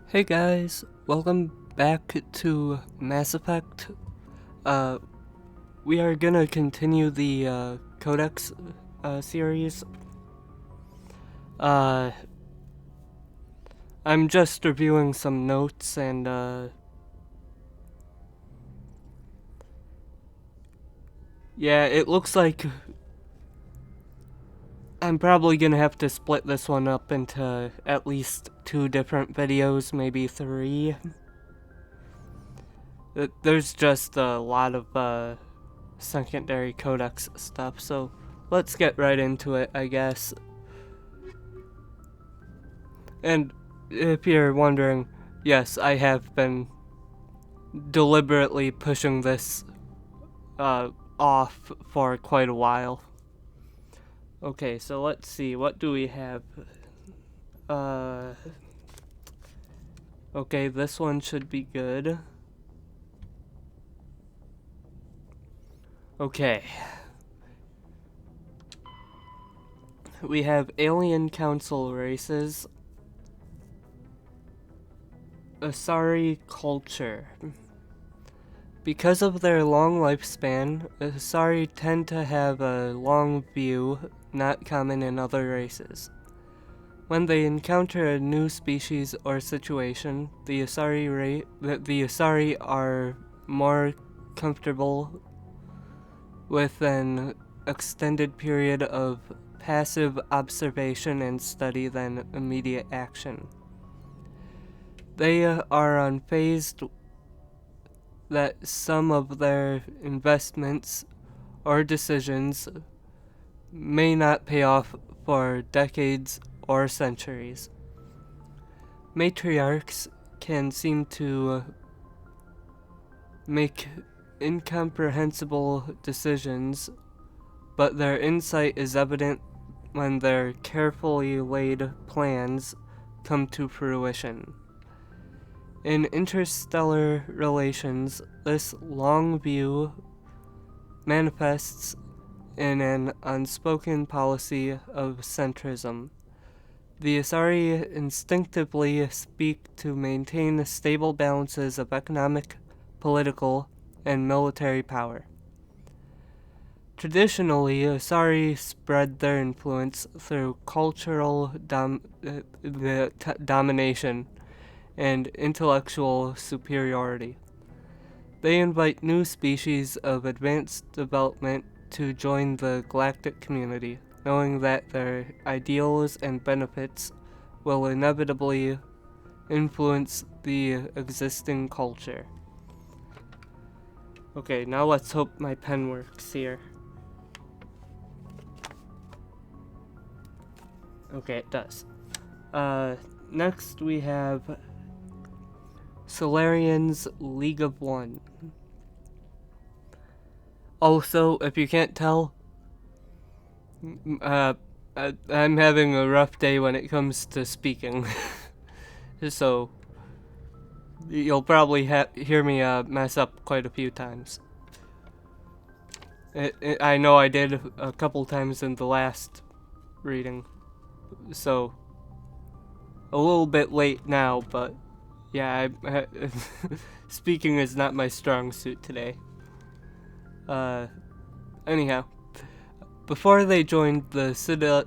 Hey guys, welcome back to Mass Effect. Uh, we are gonna continue the Codex series. Uh, I'm just reviewing some notes and yeah, it looks like I'm probably gonna have to split this one up into at least 2 different videos, maybe 3. There's just a lot of secondary Codex stuff, so let's get right into it, I guess. And if you're wondering, yes, I have been deliberately pushing this off for quite a while. Okay, so let's see, what do we have? Uh, okay, this one should be good. Okay. We have alien council races. Asari culture. Because of their long lifespan, Asari tend to have a long view, not common in other races. When they encounter a new species or situation, the Asari are more comfortable with an extended period of passive observation and study than immediate action. They are unfazed that some of their investments or decisions may not pay off for decades or centuries. Matriarchs can seem to make incomprehensible decisions, but their insight is evident when their carefully laid plans come to fruition. In interstellar relations, this long view manifests in an unspoken policy of centrism. The Asari instinctively speak to maintain stable balances of economic, political, and military power. Traditionally, Asari spread their influence through cultural domination and intellectual superiority. They invite new species of advanced development to join the galactic community, knowing that their ideals and benefits will inevitably influence the existing culture. Okay, now let's hope my pen works here. Okay, it does. Next we have Solarian's League of One. Also, if you can't tell, I'm having a rough day when it comes to speaking. So, you'll probably hear me mess up quite a few times. I know I did a couple times in the last reading, so a little bit late now, but yeah, speaking is not my strong suit today. Anyhow, before they joined the Citadel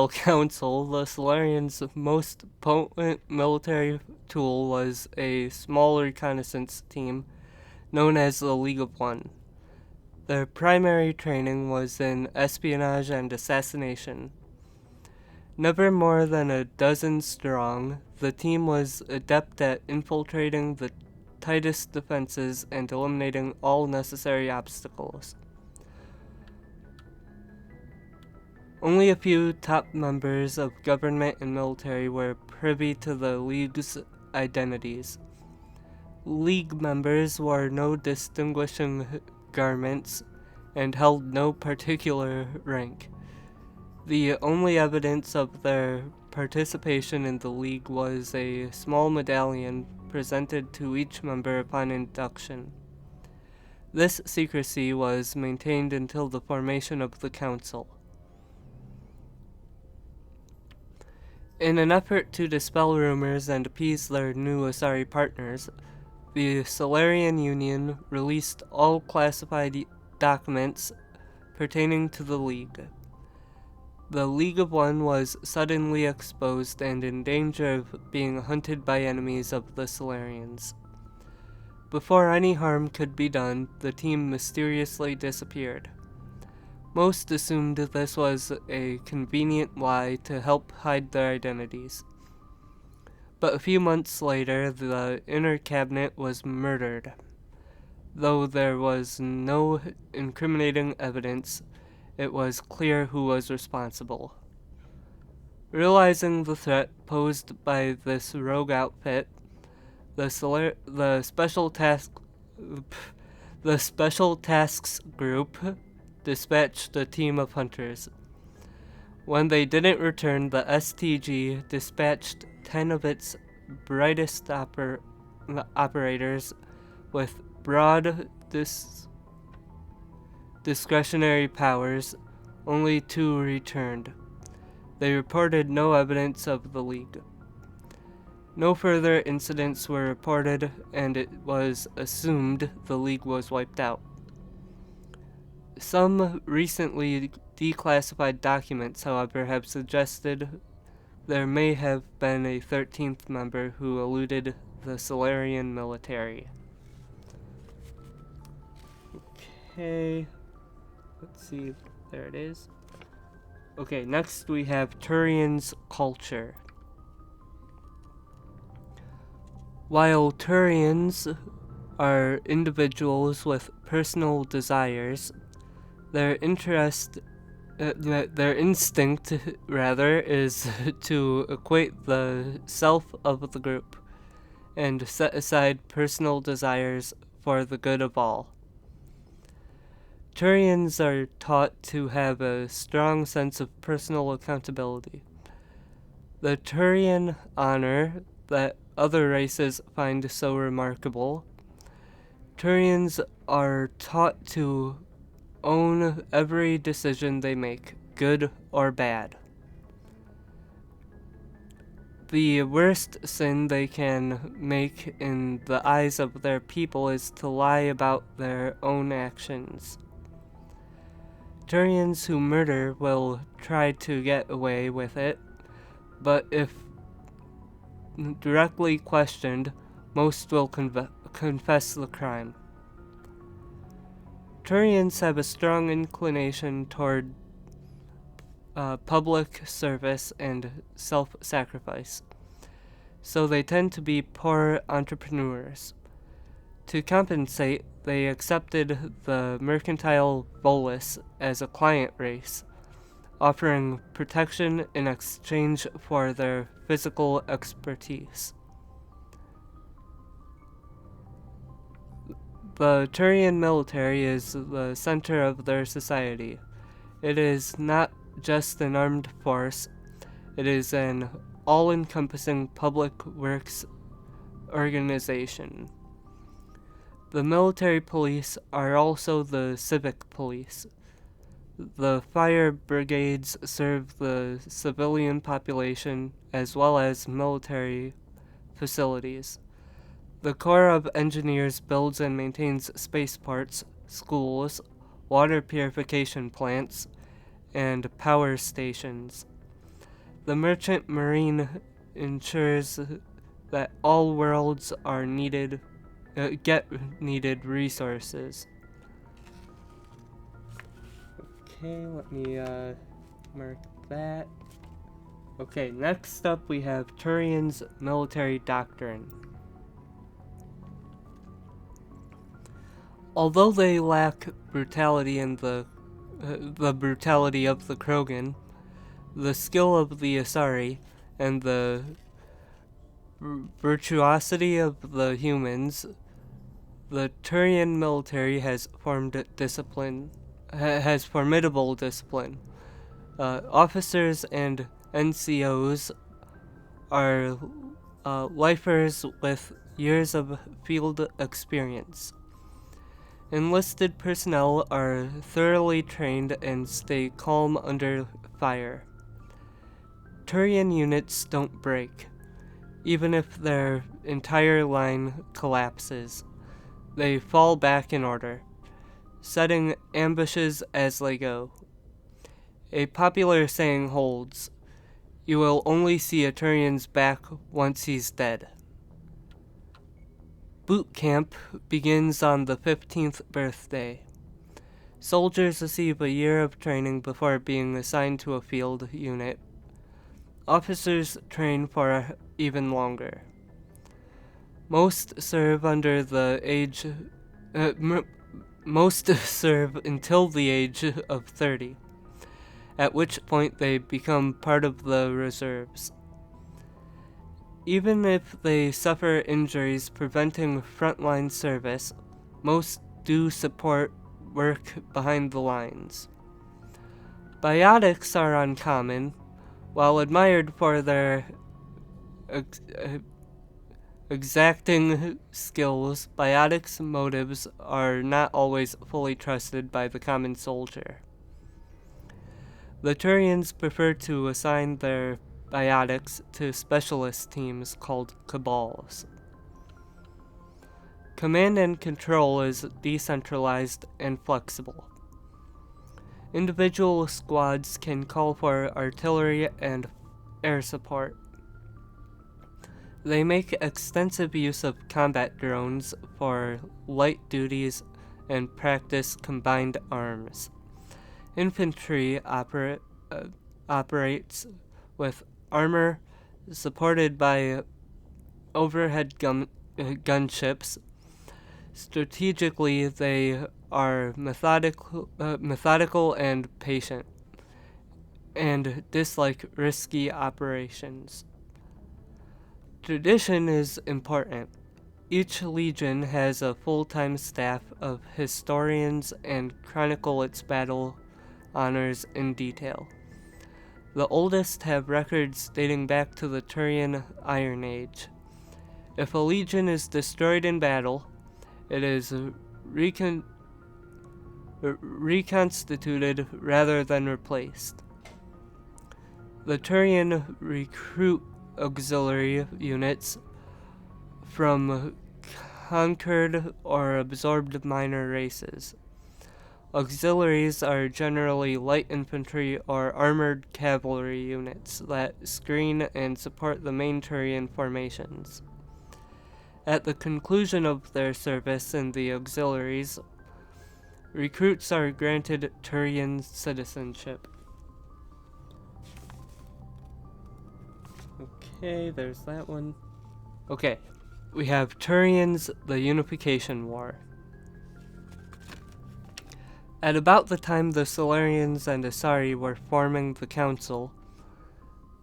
Council, the Solarians' most potent military tool was a small reconnaissance team known as the League of One. Their primary training was in espionage and assassination. Never more than a dozen strong, the team was adept at infiltrating the tightest defenses and eliminating all necessary obstacles. Only a few top members of government and military were privy to the League's identities. League members wore no distinguishing garments and held no particular rank. The only evidence of their participation in the League was a small medallion presented to each member upon induction. This secrecy was maintained until the formation of the Council. In an effort to dispel rumors and appease their new Asari partners, the Solarian Union released all classified documents pertaining to the League. The League of One was suddenly exposed and in danger of being hunted by enemies of the Solarians. Before any harm could be done, the team mysteriously disappeared. Most assumed this was a convenient lie to help hide their identities. But a few months later, the inner cabinet was murdered. Though there was no incriminating evidence, it was clear who was responsible. Realizing the threat posed by this rogue outfit, the Special Tasks Group dispatched a team of hunters. When they didn't return, the STG dispatched 10 of its brightest operators with broad discretionary powers. Only 2 returned. They reported no evidence of the League. No further incidents were reported, and it was assumed the League was wiped out. Some recently declassified documents, however, have suggested there may have been a 13th member who eluded the Solarian military. Okay, let's see, there it is. Okay, next we have Turian's culture. While Turians are individuals with personal desires, their instinct is to equate the self of the group and set aside personal desires for the good of all. Turians are taught to have a strong sense of personal accountability. The Turian honor that other races find so remarkable. Turians are taught to own every decision they make, good or bad. The worst sin they can make in the eyes of their people is to lie about their own actions. Turians who murder will try to get away with it, but if directly questioned, most will confess the crime. Turians have a strong inclination toward public service and self-sacrifice, so they tend to be poor entrepreneurs. To compensate, they accepted the mercantile Volus as a client race, offering protection in exchange for their physical expertise. The Turian military is the center of their society. It is not just an armed force, it is an all-encompassing public works organization. The military police are also the civic police. The fire brigades serve the civilian population as well as military facilities. The Corps of Engineers builds and maintains spaceports, schools, water purification plants, and power stations. The Merchant Marine ensures that all worlds are get needed resources. Okay, let me mark that. Okay, next up we have Turian's military doctrine. Although they lack brutality in the brutality of the Krogan, the skill of the Asari, and the virtuosity of the humans, the Turian military has formidable discipline. Officers and NCOs are lifers with years of field experience. Enlisted personnel are thoroughly trained and stay calm under fire. Turian units don't break. Even if their entire line collapses, they fall back in order, setting ambushes as they go. A popular saying holds, "You will only see a Turian's back once he's dead." Boot camp begins on the 15th birthday. Soldiers receive a year of training before being assigned to a field unit. Officers train for even longer. Most serve until the age of 30, at which point they become part of the reserves. Even if they suffer injuries preventing frontline service, most do support work behind the lines. Biotics are uncommon. While admired for their exacting skills, biotics' motives are not always fully trusted by the common soldier. The Turians prefer to assign their biotics to specialist teams called cabals. Command and control is decentralized and flexible. Individual squads can call for artillery and air support. They make extensive use of combat drones for light duties and practice combined arms. Infantry operates with armor supported by overhead gunships. Strategically, they are methodical and patient, and dislike risky operations. Tradition is important. Each legion has a full-time staff of historians and chronicle its battle honors in detail. The oldest have records dating back to the Turian Iron Age. If a legion is destroyed in battle, it is reconstituted rather than replaced. The Turian recruit auxiliary units from conquered or absorbed minor races. Auxiliaries are generally light infantry or armored cavalry units that screen and support the main Turian formations. At the conclusion of their service in the auxiliaries, recruits are granted Turian citizenship. Okay, there's that one. Okay, we have Turians, the Unification War. At about the time the Solarians and Asari were forming the council,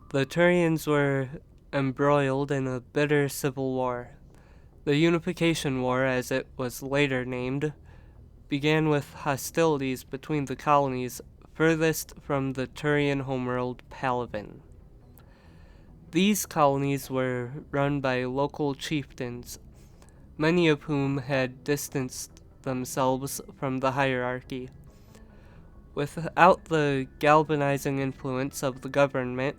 the Turians were embroiled in a bitter civil war. The Unification War, as it was later named, began with hostilities between the colonies furthest from the Turian homeworld Palaven. These colonies were run by local chieftains, many of whom had distanced themselves from the hierarchy. Without the galvanizing influence of the government,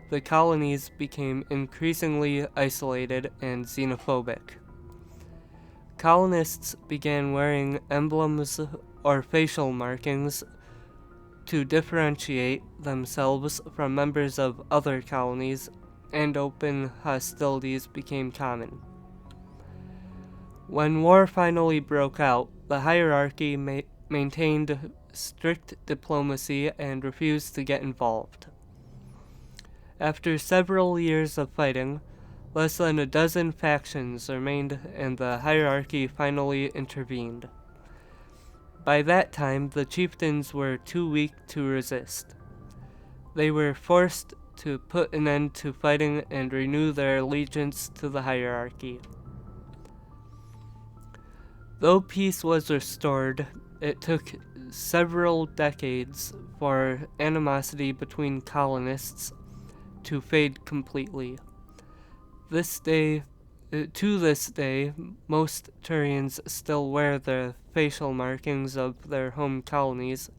the colonies became increasingly isolated and xenophobic. Colonists began wearing emblems or facial markings to differentiate themselves from members of other colonies, and open hostilities became common. When war finally broke out, the hierarchy maintained strict diplomacy and refused to get involved. After several years of fighting, less than a dozen factions remained, and the hierarchy finally intervened. By that time, the chieftains were too weak to resist. They were forced to put an end to fighting and renew their allegiance to the hierarchy. Though peace was restored, it took several decades for animosity between colonists to fade completely. To this day, most Turians still wear the facial markings of their home colonies.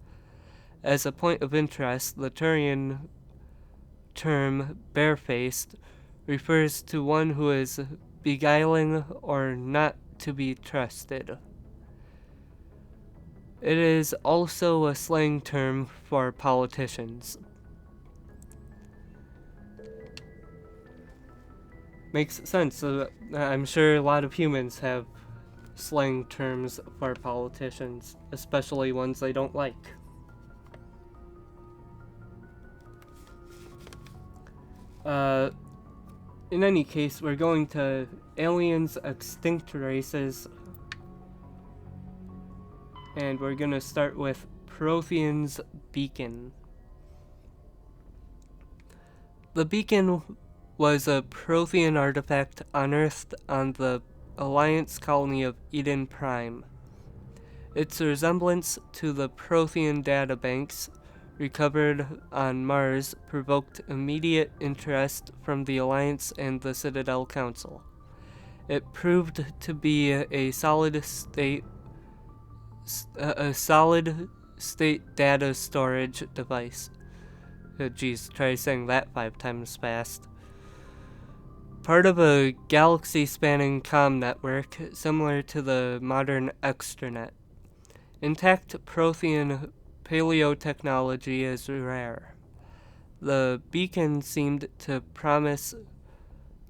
As a point of interest, the Turian term barefaced refers to one who is beguiling or not to be trusted. It is also a slang term for politicians. Makes sense. I'm sure a lot of humans have slang terms for politicians, especially ones they don't like. In any case, we're going to aliens, extinct races, and we're gonna start with Prothean's beacon. The beacon was a Prothean artifact unearthed on the Alliance colony of Eden Prime. Its resemblance to the Prothean databanks recovered on Mars provoked immediate interest from the Alliance and the Citadel Council. It proved to be a solid state data storage device. Geez, try saying that 5 times fast. Part of a galaxy-spanning comm network similar to the modern extranet. Intact Prothean paleotechnology is rare. The beacon seemed to promise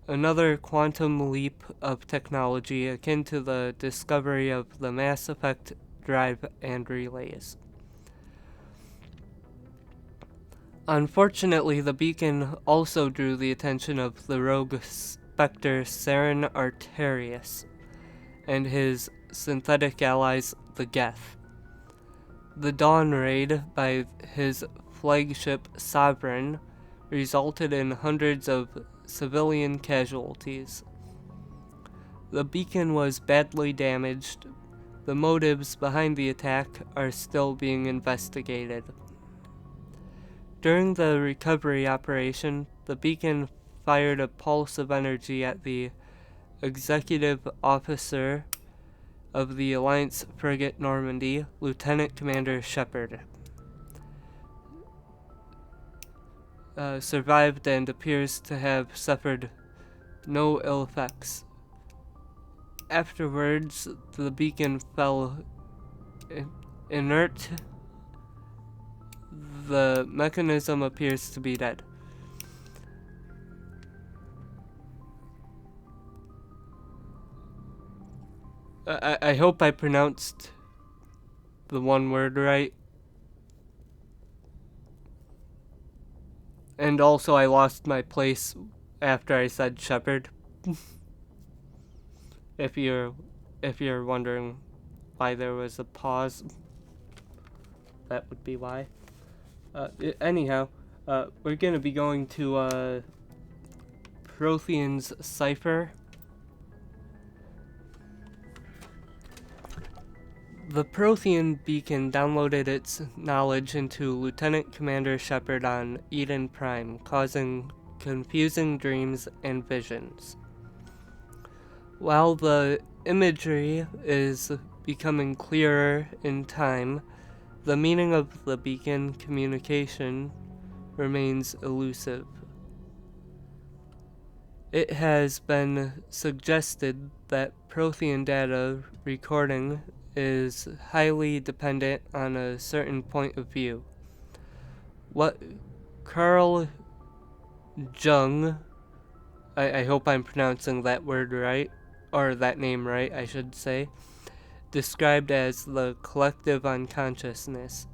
another quantum leap of technology akin to the discovery of the Mass Effect drive and relays. Unfortunately, the beacon also drew the attention of the rogue Spectre Saren Arterius and his synthetic allies, the Geth. The Dawn raid by his flagship Sovereign resulted in hundreds of civilian casualties. The beacon was badly damaged. The motives behind the attack are still being investigated. During the recovery operation, the beacon fired a pulse of energy at the executive officer of the Alliance frigate Normandy, Lieutenant Commander Shepard. Survived and appears to have suffered no ill effects. Afterwards, the beacon fell inert. The mechanism appears to be dead. I hope I pronounced the one word right. And also I lost my place after I said Shepherd. If you're wondering why there was a pause, that would be why. Anyhow, we're gonna be going to Prothean's cipher. The Prothean beacon downloaded its knowledge into Lieutenant Commander Shepard on Eden Prime, causing confusing dreams and visions. While the imagery is becoming clearer in time, the meaning of the beacon communication remains elusive. It has been suggested that Prothean data recording is highly dependent on a certain point of view. What Carl Jung, I hope I'm pronouncing that word right, or that name right, I should say, described as the collective unconsciousness.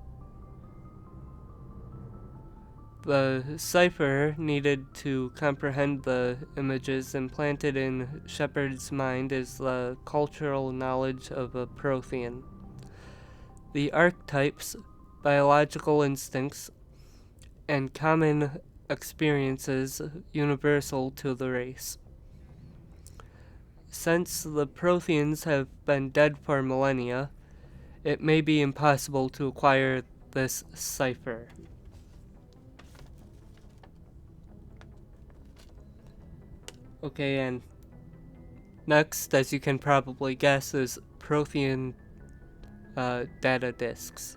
The cipher needed to comprehend the images implanted in Shepard's mind is the cultural knowledge of a Prothean. The archetypes, biological instincts, and common experiences universal to the race. Since the Protheans have been dead for millennia, it may be impossible to acquire this cipher. Okay, and next, as you can probably guess, is Prothean data disks.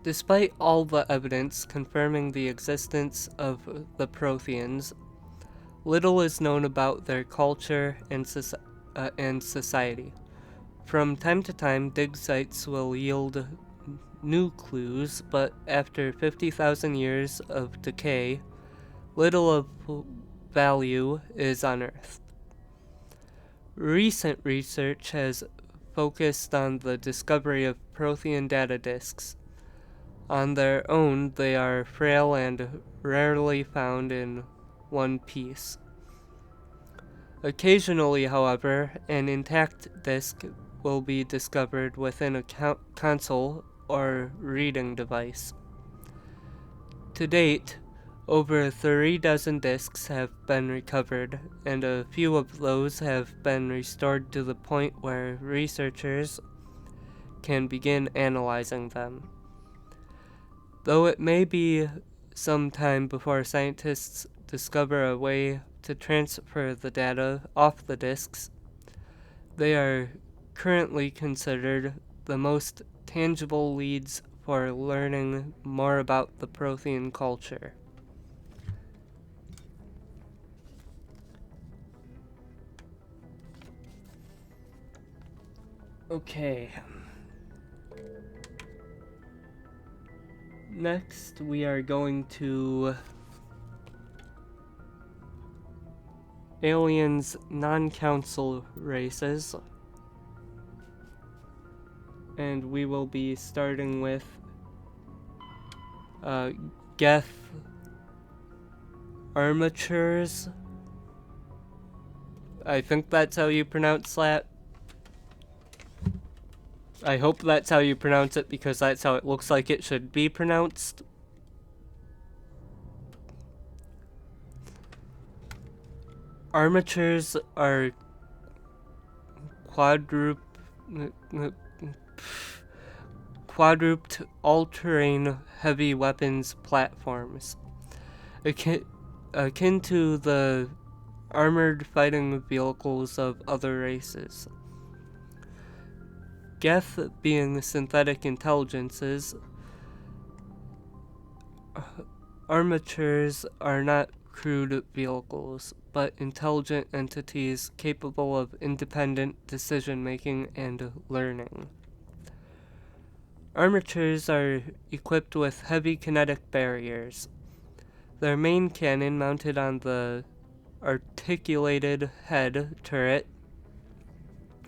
Despite all the evidence confirming the existence of the Protheans, little is known about their culture and society. From time to time, dig sites will yield new clues, but after 50,000 years of decay, little of value is unearthed. Recent research has focused on the discovery of Prothean data disks. On their own, they are frail and rarely found in one piece. Occasionally, however, an intact disk will be discovered within a console or reading device. To date, over 3 dozen disks have been recovered, and a few of those have been restored to the point where researchers can begin analyzing them. Though it may be some time before scientists discover a way to transfer the data off the disks, they are currently considered the most tangible leads for learning more about the Prothean culture. Okay. Next, we are going to aliens non-council races. And we will be starting with Geth Armatures. I think that's how you pronounce that. I hope that's how you pronounce it because that's how it looks like it should be pronounced. Armatures are quadruped all-terrain heavy weapons platforms, akin to the armored fighting vehicles of other races. Geth being synthetic intelligences, armatures are not crude vehicles, but intelligent entities capable of independent decision-making and learning. Armatures are equipped with heavy kinetic barriers. Their main cannon, mounted on the articulated head turret,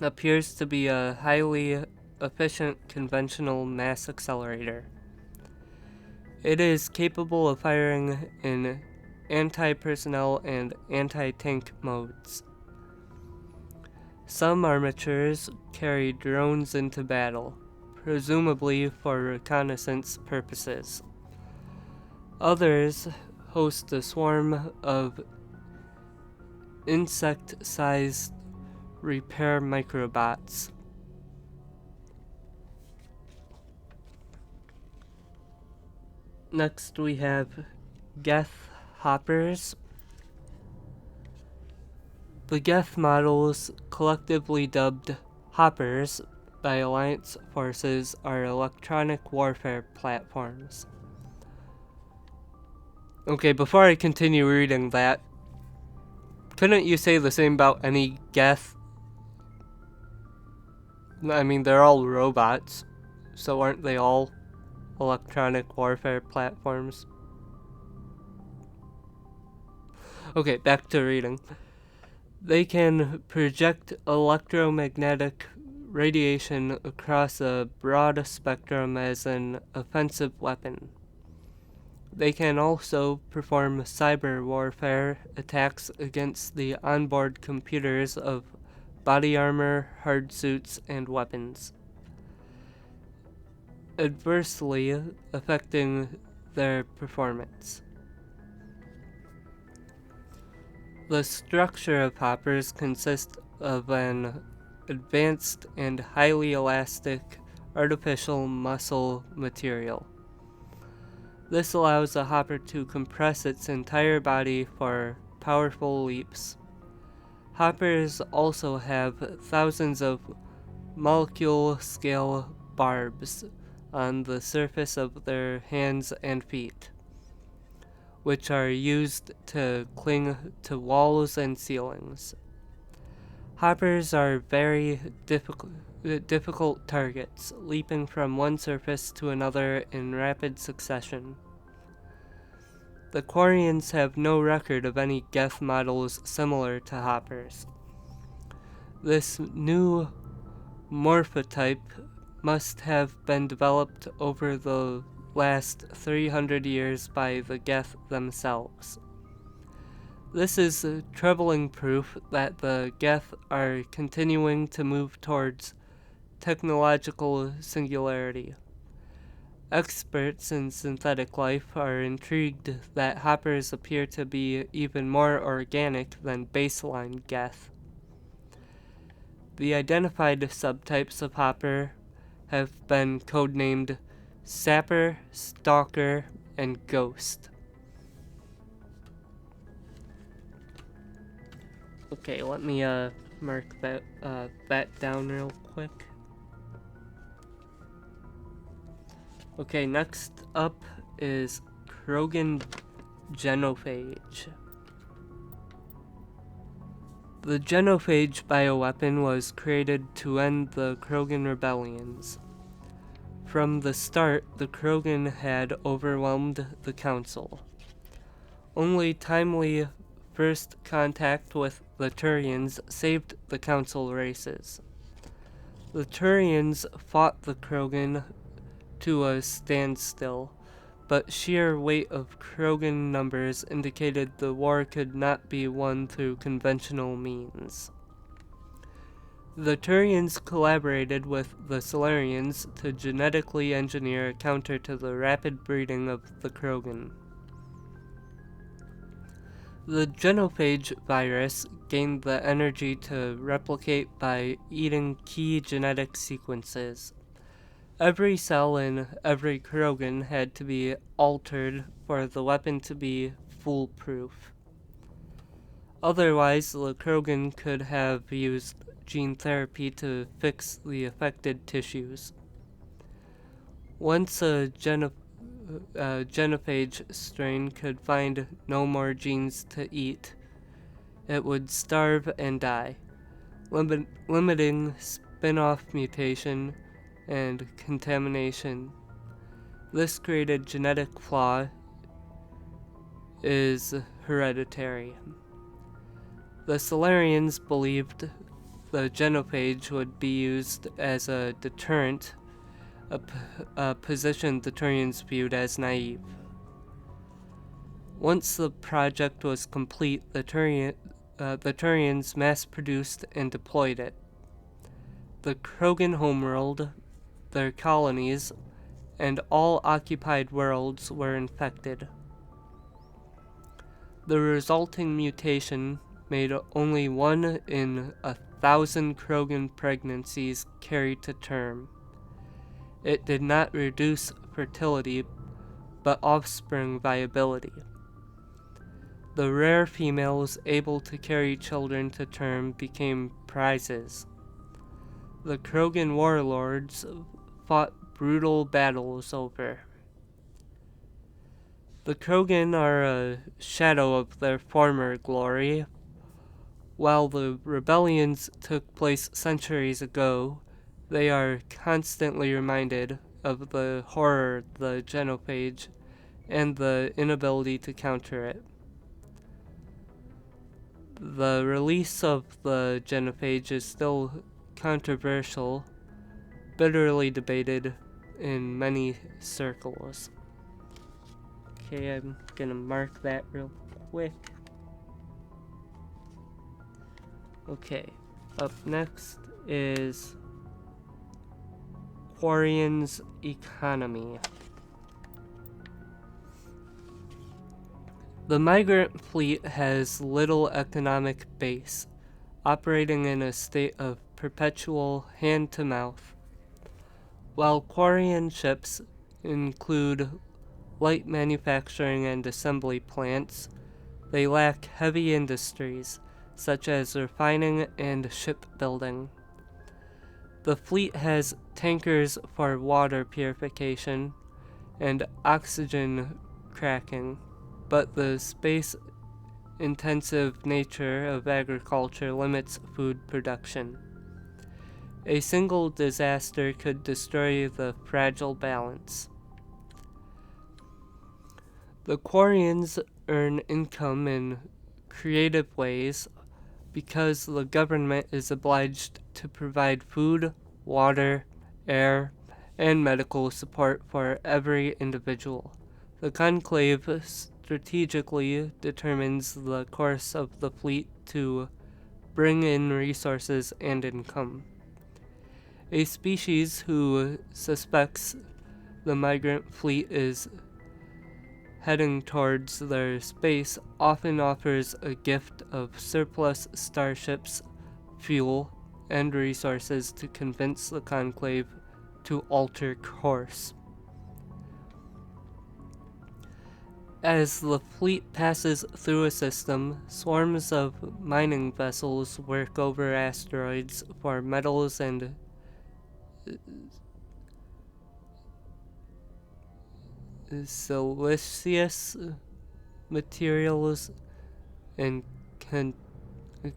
appears to be a highly efficient conventional mass accelerator. It is capable of firing in anti-personnel and anti-tank modes. Some armatures carry drones into battle, presumably for reconnaissance purposes. Others host a swarm of insect-sized repair microbots. Next we have Geth Hoppers. The Geth models, collectively dubbed Hoppers by Alliance forces, are electronic warfare platforms. Okay, before I continue reading that, couldn't you say the same about any Geth? I mean, they're all robots, so aren't they all electronic warfare platforms? Okay, back to reading. They can project electromagnetic radiation across a broad spectrum as an offensive weapon. They can also perform cyber warfare attacks against the onboard computers of body armor, hard suits, and weapons, adversely affecting their performance. The structure of hoppers consists of an advanced and highly elastic artificial muscle material. This allows a hopper to compress its entire body for powerful leaps. Hoppers also have thousands of molecule-scale barbs on the surface of their hands and feet, which are used to cling to walls and ceilings. Hoppers are very difficult targets, leaping from one surface to another in rapid succession. The Quarians have no record of any Geth models similar to hoppers. This new morphotype must have been developed over the last 300 years by the Geth themselves. This is troubling proof that the Geth are continuing to move towards technological singularity. Experts in synthetic life are intrigued that hoppers appear to be even more organic than baseline Geth. The identified subtypes of hopper have been codenamed Sapper, Stalker, and Ghost. Okay, let me mark that down real quick. Okay, next up is Krogan Genophage. The Genophage bioweapon was created to end the Krogan rebellions. From the start, the Krogan had overwhelmed the Council. Only timely first contact with the Turians saved the Council races. The Turians fought the Krogan to a standstill, but sheer weight of Krogan numbers indicated the war could not be won through conventional means. The Turians collaborated with the Solarians to genetically engineer a counter to the rapid breeding of the Krogan. The genophage virus gained the energy to replicate by eating key genetic sequences. Every cell in every Krogan had to be altered for the weapon to be foolproof. Otherwise, the Krogan could have used gene therapy to fix the affected tissues. Once a genophage strain could find no more genes to eat, it would starve and die, limiting spin-off mutation and contamination. This created genetic flaw is hereditary. The Solarians believed the genophage would be used as a deterrent, a position the Turians viewed as naive. Once the project was complete, the Turians mass-produced and deployed it. The Krogan homeworld, their colonies, and all occupied worlds were infected. The resulting mutation made only 1 in 1,000 Krogan pregnancies carry to term. It did not reduce fertility, but offspring viability. The rare females able to carry children to term became prizes. The Krogan warlords fought brutal battles over. The Krogan are a shadow of their former glory. While the rebellions took place centuries ago, they are constantly reminded of the horror of the genophage and the inability to counter it. The release of the genophage is still controversial, bitterly debated in many circles. Okay, I'm gonna mark that real quick. Okay, up next is Quarian's economy. The migrant fleet has little economic base, operating in a state of perpetual hand-to-mouth. While Quarian ships include light manufacturing and assembly plants, they lack heavy industries, such as refining and shipbuilding. The fleet has tankers for water purification and oxygen cracking, but the space-intensive nature of agriculture limits food production. A single disaster could destroy the fragile balance. The Quarians earn income in creative ways because the government is obliged to provide food, water, air, and medical support for every individual. The conclave strategically determines the course of the fleet to bring in resources and income. A species who suspects the migrant fleet is heading towards their space often offers a gift of surplus starships, fuel, and resources to convince the conclave to alter course. As the fleet passes through a system, swarms of mining vessels work over asteroids for metals and siliceous materials and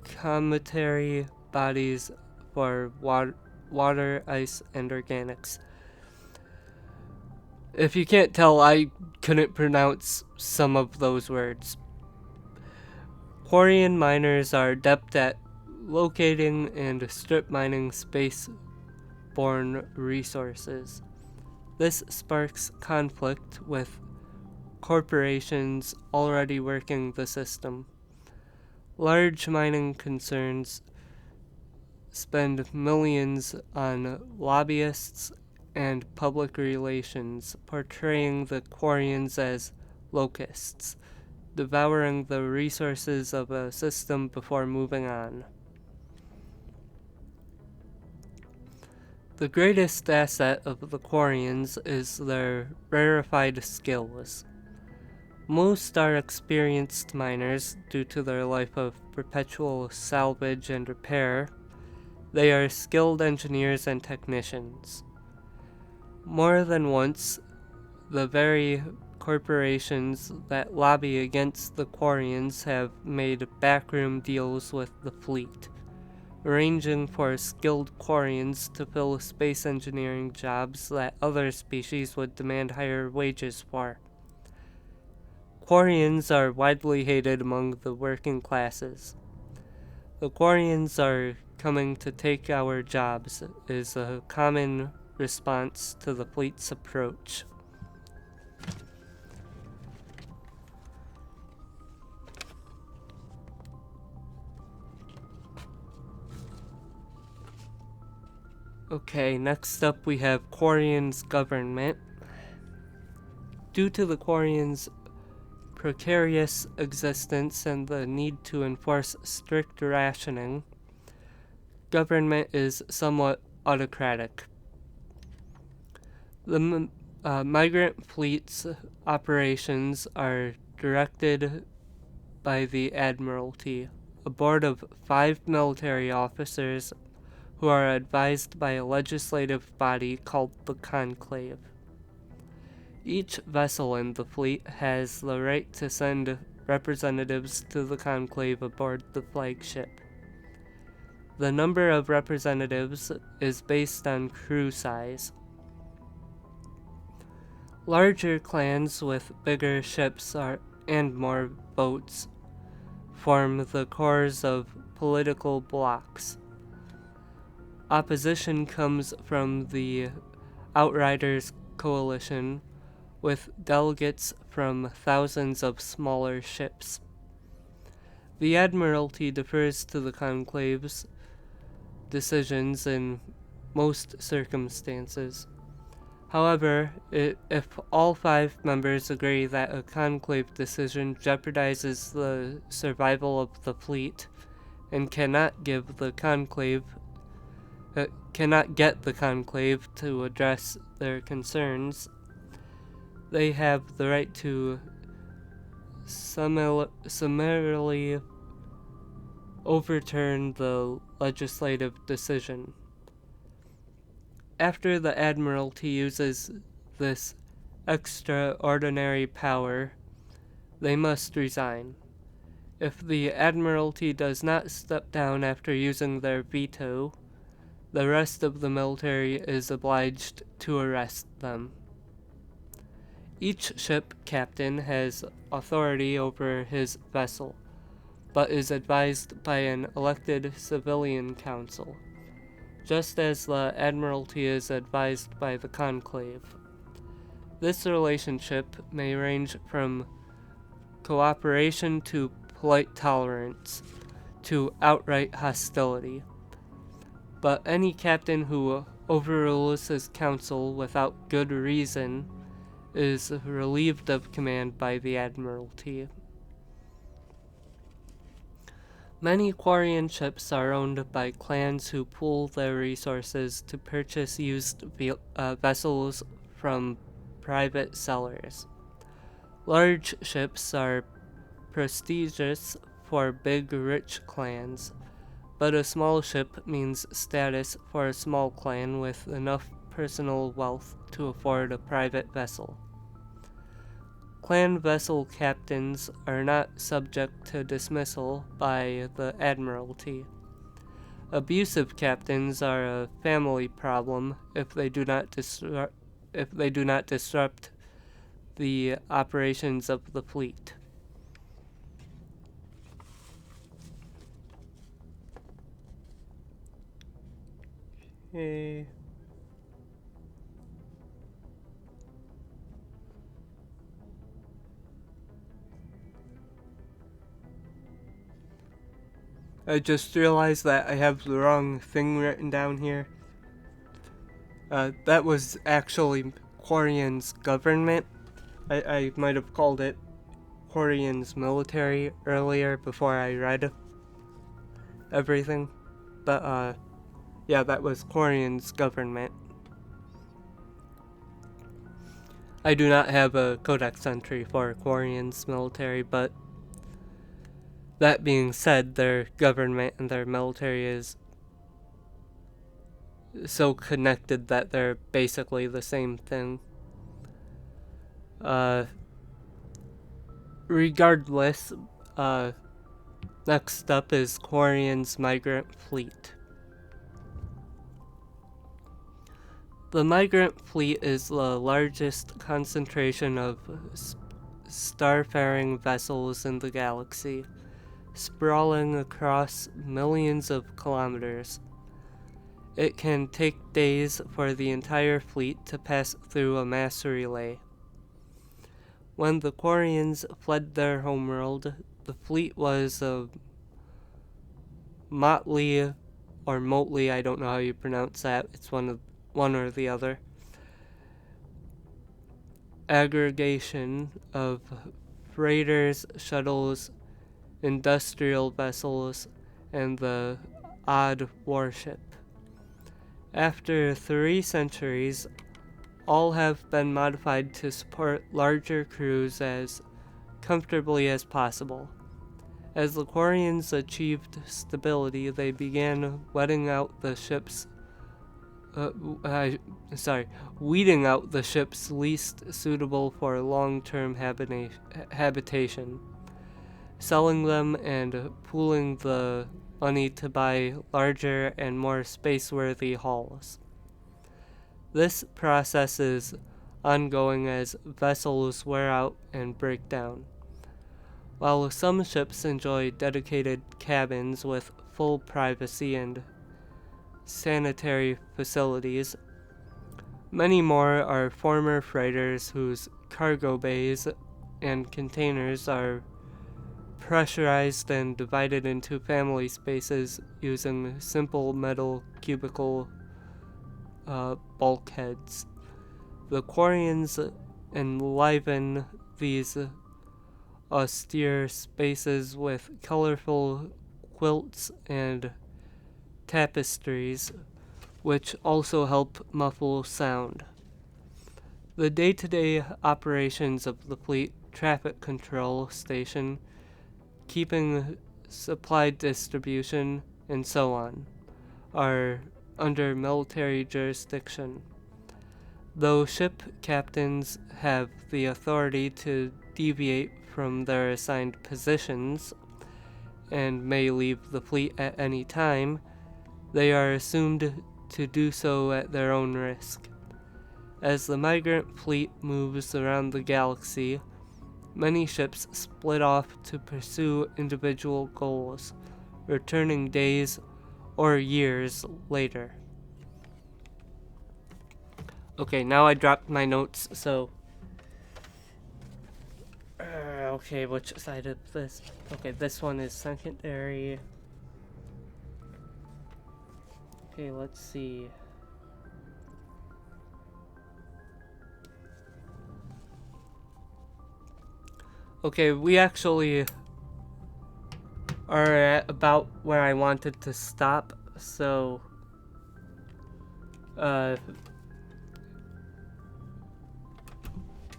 cometary bodies for water, ice, and organics. If you can't tell, I couldn't pronounce some of those words. Quarian miners are adept at locating and strip mining space-borne resources. This sparks conflict with corporations already working the system. Large mining concerns spend millions on lobbyists and public relations, portraying the Quarians as locusts, devouring the resources of a system before moving on. The greatest asset of the Quarians is their rarefied skills. Most are experienced miners due to their life of perpetual salvage and repair. They are skilled engineers and technicians. More than once, the very corporations that lobby against the Quarians have made backroom deals with the fleet, arranging for skilled Quarians to fill space engineering jobs that other species would demand higher wages for. Quarians are widely hated among the working classes. The Quarians are coming to take our jobs is a common response to the fleet's approach. Okay, next up we have Quarian's government. Due to the Quarians' precarious existence and the need to enforce strict rationing, government is somewhat autocratic. The migrant fleet's operations are directed by the Admiralty, a board of 5 military officers who are advised by a legislative body called the Conclave. Each vessel in the fleet has the right to send representatives to the Conclave aboard the flagship. The number of representatives is based on crew size. Larger clans with bigger ships and more boats form the cores of political blocs. Opposition comes from the Outriders coalition, with delegates from thousands of smaller ships. The Admiralty defers to the Conclave's decisions in most circumstances. However, if all 5 members agree that a Conclave decision jeopardizes the survival of the fleet and cannot get the Conclave to address their concerns, they have the right to summarily overturn the legislative decision. After the Admiralty uses this extraordinary power, they must resign. If the Admiralty does not step down after using their veto, the rest of the military is obliged to arrest them. Each ship captain has authority over his vessel, but is advised by an elected civilian council, just as the Admiralty is advised by the conclave. This relationship may range from cooperation to polite tolerance to outright hostility, but any captain who overrules his council without good reason is relieved of command by the Admiralty. Many Quarian ships are owned by clans who pool their resources to purchase used vessels from private sellers. Large ships are prestigious for big, rich clans, but a small ship means status for a small clan with enough personal wealth to afford a private vessel. Clan vessel captains are not subject to dismissal by the Admiralty. Abusive captains are a family problem if they do not disrupt the operations of the fleet. Okay. I just realized that I have the wrong thing written down here. That was actually Quarian's government. I might have called it Quarian's military earlier before I read everything. But, yeah, that was Quarian's government. I do not have a Codex entry for Quarian's military, but that being said, their government and their military is so connected that they're basically the same thing. Regardless, next up is Quarian's migrant fleet. The migrant fleet is the largest concentration of starfaring vessels in the galaxy, sprawling across millions of kilometers. It can take days for the entire fleet to pass through a mass relay. When the Quarians fled their homeworld, the fleet was a motley, or motley, I don't know how you pronounce that, it's one or the other, aggregation of freighters, shuttles, industrial vessels, and the odd warship. After 3 centuries, all have been modified to support larger crews as comfortably as possible. As the Quarians achieved stability, they began weeding out the ships least suitable for long-term habitation, selling them and pooling the money to buy larger and more space-worthy hulls. This process is ongoing as vessels wear out and break down. While some ships enjoy dedicated cabins with full privacy and sanitary facilities, many more are former freighters whose cargo bays and containers are pressurized and divided into family spaces using simple metal cubicle bulkheads. The Quarians enliven these austere spaces with colorful quilts and tapestries, which also help muffle sound. The day-to-day operations of the fleet traffic control station, keeping supply distribution, and so on, are under military jurisdiction. Though ship captains have the authority to deviate from their assigned positions and may leave the fleet at any time, they are assumed to do so at their own risk. As the migrant fleet moves around the galaxy, many ships split off to pursue individual goals, returning days or years later. Okay, now I dropped my notes, so... okay, which side of this? Okay, this one is secondary. Okay, let's see. Okay, we actually are at about where I wanted to stop, so...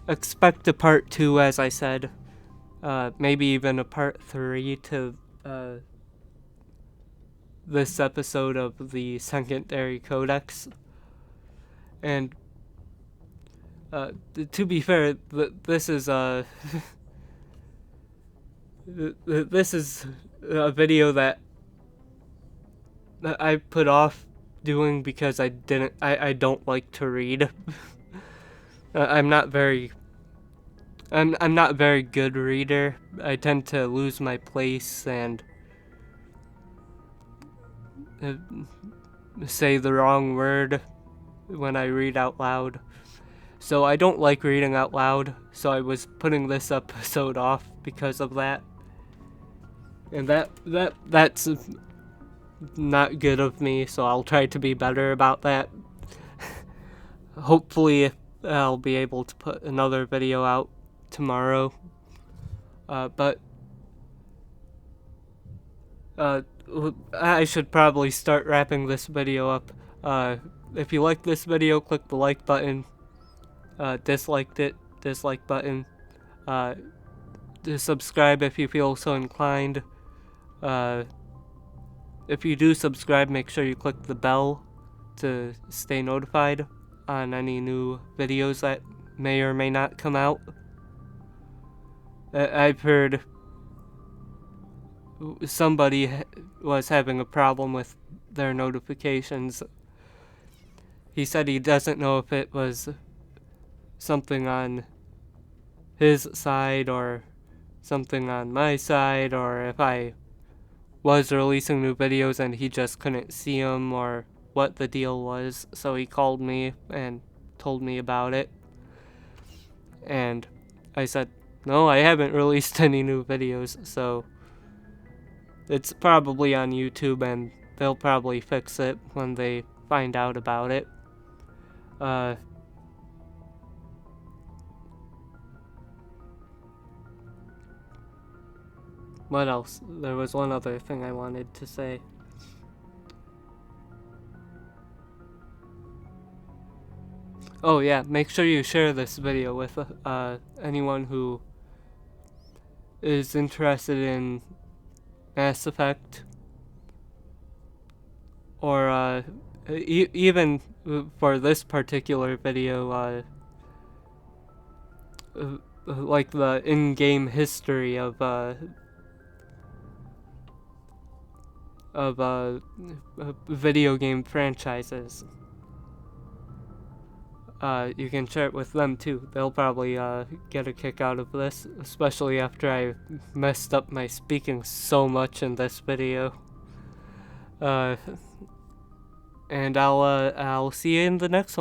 expect a part 2, as I said. Maybe even a part 3 to this episode of the secondary Codex. And to be fair, this is this is a video that I put off doing because I don't like to read. I'm not very good reader. I tend to lose my place and say the wrong word when I read out loud. So I don't like reading out loud, so I was putting this episode off because of that. And that's not good of me, so I'll try to be better about that. Hopefully I'll be able to put another video out tomorrow. But I should probably start wrapping this video up. If you like this video, click the like button. Disliked it, dislike button. To subscribe if you feel so inclined. If you do subscribe, make sure you click the bell to stay notified on any new videos that may or may not come out. I've heard somebody was having a problem with their notifications. He said he doesn't know if it was something on his side or something on my side, or if I was releasing new videos and he just couldn't see them, or what the deal was. So he called me and told me about it, and I said, no, I haven't released any new videos, so it's probably on YouTube and they'll probably fix it when they find out about it. What else? There was one other thing I wanted to say. Oh yeah, make sure you share this video with anyone who is interested in Mass Effect, or even for this particular video, like the in-game history of video game franchises. You can share it with them too. They'll probably get a kick out of this, especially after I messed up my speaking so much in this video. And I'll see you in the next one.